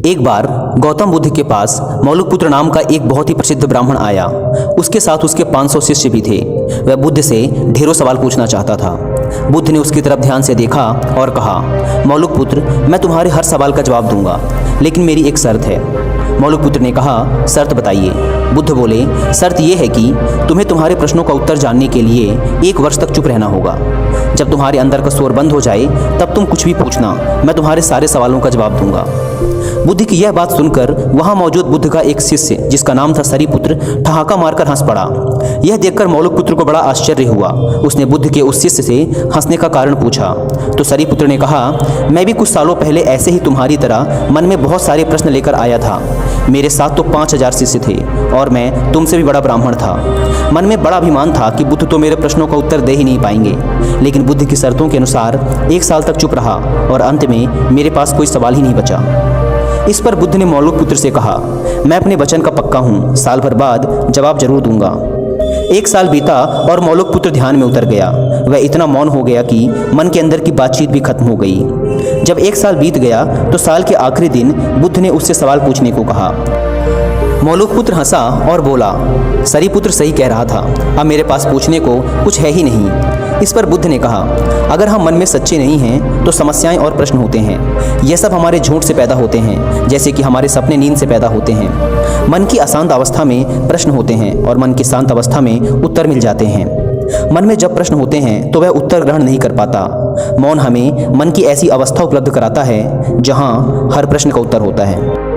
एक बार गौतम बुद्ध के पास मौलुकपुत्र नाम का एक बहुत ही प्रसिद्ध ब्राह्मण आया। उसके साथ उसके 500 शिष्य भी थे। वह बुद्ध से ढेरों सवाल पूछना चाहता था। बुद्ध ने उसकी तरफ ध्यान से देखा और कहा, मौलुकपुत्र, मैं तुम्हारे हर सवाल का जवाब दूंगा, लेकिन मेरी एक शर्त है। मौलुकपुत्र ने कहा, शर्त बताइए। बुद्ध बोले, शर्त यह है कि तुम्हें तुम्हारे प्रश्नों का उत्तर जानने के लिए 1 वर्ष तक चुप रहना होगा। जब तुम्हारे अंदर का शोर बंद हो जाए तब तुम कुछ भी पूछना, मैं तुम्हारे सारे सवालों का जवाब दूंगा। बुद्ध की यह बात सुनकर वहां मौजूद बुद्ध का एक शिष्य, जिसका नाम था सरीपुत्र, ठहाका मारकर हंस पड़ा। यह देखकर मौलुकपुत्र को बड़ा आश्चर्य हुआ। उसने बुद्ध के उस शिष्य से हंसने का कारण पूछा तो सरीपुत्र ने कहा, मैं भी कुछ सालों पहले ऐसे ही तुम्हारी तरह मन में बहुत सारे प्रश्न लेकर आया था। मेरे साथ तो 5000 शिष्य थे और मैं तुमसे भी बड़ा ब्राह्मण था। मन में बड़ा अभिमान था कि बुद्ध तो मेरे प्रश्नों का उत्तर दे ही नहीं पाएंगे, लेकिन बुद्ध की शर्तों के अनुसार 1 साल तक चुप रहा और अंत में मेरे पास कोई सवाल ही नहीं बचा। इस पर बुद्ध ने मौलुकपुत्र से कहा, मैं अपने वचन का पक्का हूँ, साल भर बाद जवाब जरूर दूंगा। 1 साल बीता और मौलुकपुत्र ध्यान में उतर गया। वह इतना मौन हो गया कि मन के अंदर की बातचीत भी खत्म हो गई। जब 1 साल बीत गया तो साल के आखिरी दिन बुद्ध ने उससे सवाल पूछने को कहा। मौलुकपुत्र हंसा और बोला, सरीपुत्र सही कह रहा था, अब मेरे पास पूछने को कुछ है ही नहीं। इस पर बुद्ध ने कहा, अगर हम मन में सच्चे नहीं हैं तो समस्याएं और प्रश्न होते हैं। यह सब हमारे झूठ से पैदा होते हैं, जैसे कि हमारे सपने नींद से पैदा होते हैं। मन की अशांत अवस्था में प्रश्न होते हैं और मन की शांत अवस्था में उत्तर मिल जाते हैं। मन में जब प्रश्न होते हैं तो वह उत्तर ग्रहण नहीं कर पाता। मौन हमें मन की ऐसी अवस्था उपलब्ध कराता है जहां हर प्रश्न का उत्तर होता है।